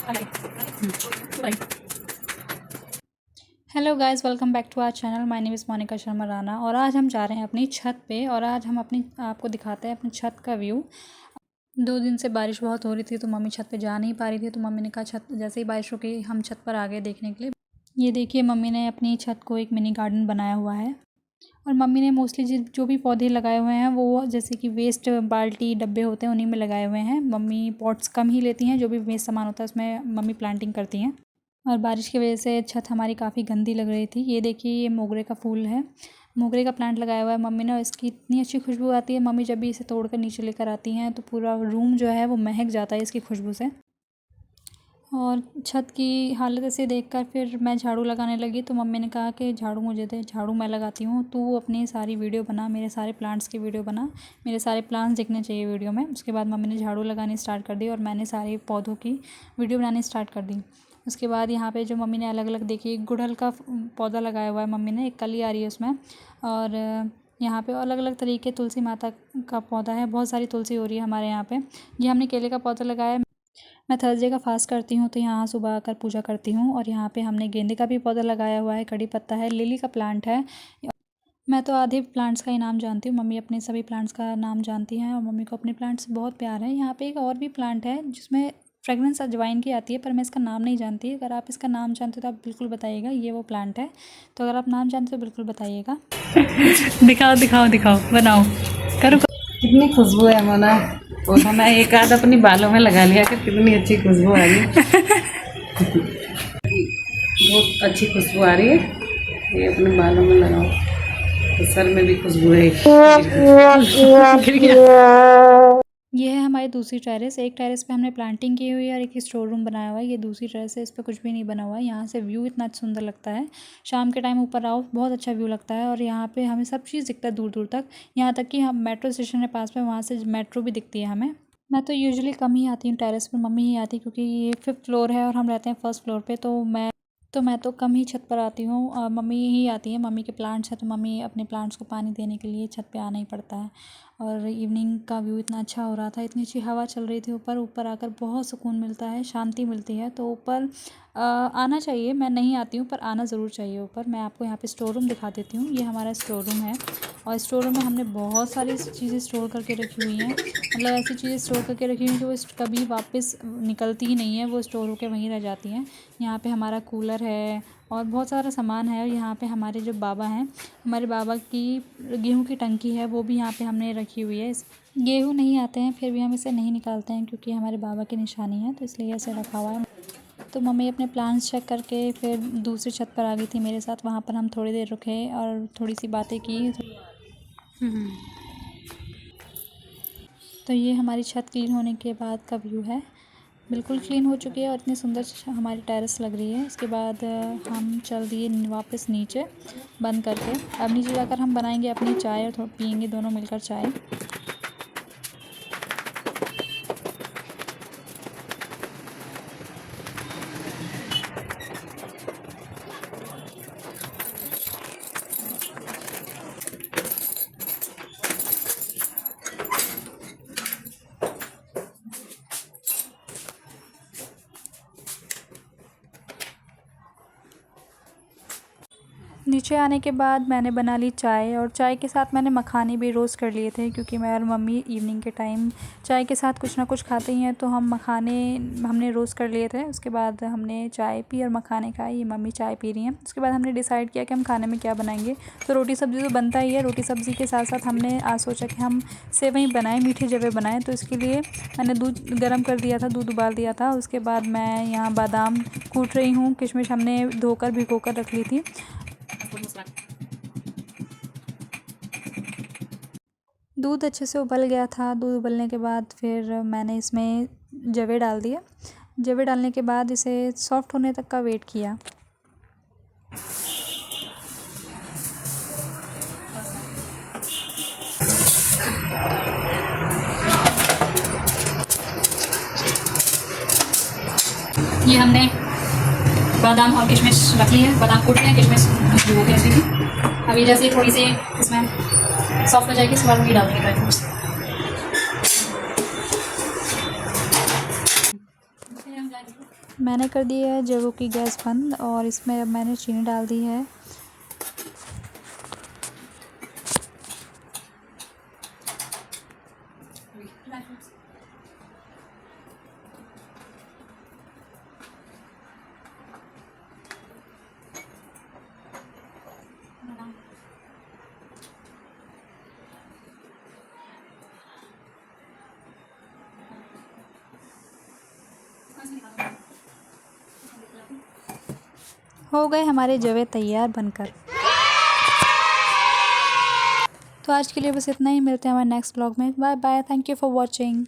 Hello guys, welcome back to our channel. My name is Monika Sharma Rana और आज हम जा रहे हैं अपनी छत पे और आज हम आपको दिखाते हैं अपनी छत का व्यू। 2 दिन से बारिश बहुत हो रही थी तो मम्मी छत पे जा नहीं पा रही थी, तो मम्मी ने कहा छत जैसे ही बारिश रुकी हम छत पर आ गए देखने के लिए। ये देखिए, मम्मी ने अपनी छत को एक मिनी गार्डन बनाया हुआ है और मम्मी ने मोस्टली जो भी पौधे लगाए हुए हैं वो जैसे कि वेस्ट बाल्टी डब्बे होते हैं उन्हीं में लगाए हुए हैं। मम्मी पॉट्स कम ही लेती हैं, जो भी वेस्ट सामान होता है उसमें मम्मी प्लांटिंग करती हैं। और बारिश की वजह से छत हमारी काफ़ी गंदी लग रही थी। ये देखिए, ये मोगरे का फूल है, मोगरे का प्लांट लगाया हुआ है मम्मी ने। इसकी इतनी अच्छी खुशबू आती है, मम्मी जब भी इसे तोड़कर नीचे लेकर आती हैं तो पूरा रूम जो है वो महक जाता है इसकी खुशबू से। और छत की हालत ऐसे देखकर फिर मैं झाड़ू लगाने लगी, तो मम्मी ने कहा कि झाड़ू मुझे दे, झाड़ू मैं लगाती हूँ, तू अपनी सारी वीडियो बना, मेरे सारे प्लांट्स की वीडियो बना, मेरे सारे प्लांट्स दिखने चाहिए वीडियो में। उसके बाद मम्मी ने झाड़ू लगानी स्टार्ट कर दी और मैंने सारे पौधों की वीडियो बनानी स्टार्ट कर दी। उसके बाद यहाँ पे जो मम्मी ने अलग अलग देखी, गुड़हल का पौधा लगाया हुआ है मम्मी ने, एक कली आ रही है उसमें। और यहाँ पे अलग अलग तरीके तुलसी माता का पौधा है, बहुत सारी तुलसी हो रही है हमारे यहाँ पे। ये हमने केले का पौधा लगाया है। मैं थर्सडे का फास्ट करती हूँ तो यहाँ सुबह आकर पूजा करती हूँ। और यहाँ पे हमने गेंदे का भी पौधा लगाया हुआ है, कड़ी पत्ता है, लिली का प्लांट है। मैं तो आधे प्लांट्स का ही नाम जानती हूँ, मम्मी अपने सभी प्लांट्स का नाम जानती हैं और मम्मी को अपने प्लांट्स से बहुत प्यार है। यहाँ पे एक और भी प्लांट है जिसमें फ्रेगरेंस अजवाइन की आती है, पर मैं इसका नाम नहीं जानती। अगर आप इसका नाम जानते हो तो आप बिल्कुल बताइएगा, ये वो प्लांट है। तो अगर आप नाम जानते हो तो बिल्कुल बताइएगा। दिखाओ दिखाओ दिखाओ, बनाओ, करो। कितनी खुशबू है मोना, वो मैं एक आध अपनी बालों में लगा लिया कि कितनी अच्छी खुशबू आ रही है। बहुत अच्छी खुशबू आ रही है, ये अपने बालों में लगाओ तो सर में भी खुशबू है। ये है हमारी दूसरी टेरेस। एक टेरेस पे हमने प्लांटिंग की हुई है और एक स्टोर रूम बनाया हुआ है। ये दूसरी टेरेस है, इस पे कुछ भी नहीं बना हुआ है। यहाँ से व्यू इतना सुंदर लगता है, शाम के टाइम ऊपर आओ बहुत अच्छा व्यू लगता है। और यहाँ पे हमें सब चीज़ दिखता है दूर दूर तक, यहाँ तक कि हम मेट्रो स्टेशन है पास में, वहाँ से मेट्रो भी दिखती है हमें। मैं तो यूजुअली कम ही आती हूँ टेरेस पर, मम्मी ही आती, क्योंकि ये 5th फ्लोर है और हम रहते हैं 1st फ्लोर पे, तो मैं तो कम ही छत पर आती हूँ और मम्मी ही आती है। मम्मी के प्लांट्स हैं तो मम्मी अपने प्लांट्स को पानी देने के लिए छत पे आना ही पड़ता है। और इवनिंग का व्यू इतना अच्छा हो रहा था, इतनी अच्छी हवा चल रही थी ऊपर। ऊपर आकर बहुत सुकून मिलता है, शांति मिलती है, तो ऊपर आना चाहिए। मैं नहीं आती हूँ पर आना ज़रूर चाहिए ऊपर। मैं आपको यहाँ पे स्टोर रूम दिखा देती हूँ। ये हमारा स्टोर रूम है और स्टोर रूम में हमने बहुत सारी चीज़ें स्टोर करके रखी हुई हैं। मतलब ऐसी चीज़ें स्टोर करके रखी हुई हैं कि वो कभी वापस निकलती ही नहीं है, वो स्टोर होकर वहीं रह जाती हैं। यहाँ पे हमारा कूलर है और बहुत सारा सामान है। और यहाँ पे हमारे जो बाबा हैं, हमारे बाबा की गेहूं की टंकी है, वो भी यहाँ पे हमने रखी हुई है। गेहूं नहीं आते हैं फिर भी हम इसे नहीं निकालते हैं, क्योंकि हमारे बाबा की निशानी है, तो इसलिए ऐसे रखा हुआ है। तो मम्मी अपने प्लान्स चेक करके फिर दूसरी छत पर आ गई थी मेरे साथ। वहाँ पर हम थोड़ी देर रुके और थोड़ी सी बातें की। तो ये हमारी छत क्लीन होने के बाद का व्यू है। बिल्कुल क्लीन हो चुकी है और इतनी सुंदर हमारी टेरेस लग रही है। इसके बाद हम चल दिए वापस नीचे बंद करके। अब नीचे जाकर हम बनाएंगे अपनी चाय और पियेंगे दोनों मिलकर चाय। नीचे आने के बाद मैंने बना ली चाय और चाय के साथ मैंने मखाने भी रोस्ट कर लिए थे, क्योंकि मैं और मम्मी इवनिंग के टाइम चाय के साथ कुछ ना कुछ खाते ही हैं, तो हम मखाने हमने रोस्ट कर लिए थे। उसके बाद हमने चाय पी और मखाने खाए। ये मम्मी चाय पी रही हैं। उसके बाद हमने डिसाइड किया कि हम खाने में क्या बनाएंगे। तो रोटी सब्ज़ी तो बनता ही है, रोटी सब्ज़ी के साथ साथ हमने आज सोचा कि हम सेवई बनाएं, मीठी जवे बनाएं। तो इसके लिए मैंने दूध गर्म कर दिया था, दूध उबाल दिया था। उसके बाद मैं यहाँ बादाम कूट रही हूँ, किशमिश हमने धोकर भिगो कर रख ली थी। दूध अच्छे से उबल गया था। दूध उबलने के बाद फिर मैंने इसमें जवे डाल दिए। जवे डालने के बाद इसे सॉफ्ट होने तक का वेट किया। ये हमने बादाम और किशमिश रख ली है, बादाम कूट लिया, किशमिश भिगो के रखी थी। अभी जैसे थोड़ी सी इसमें सॉफ्ट हो जाएगी, इसके बाद हम ये डाल देंगे ड्राई फ्रूट्स। हम मैंने कर दी है जगों की गैस बंद और इसमें अब मैंने चीनी डाल दी है। हो गए हमारे जवे तैयार बनकर। तो आज के लिए बस इतना ही, मिलते हैं हमारे नेक्स्ट ब्लॉग में। Bye bye, thank you for watching.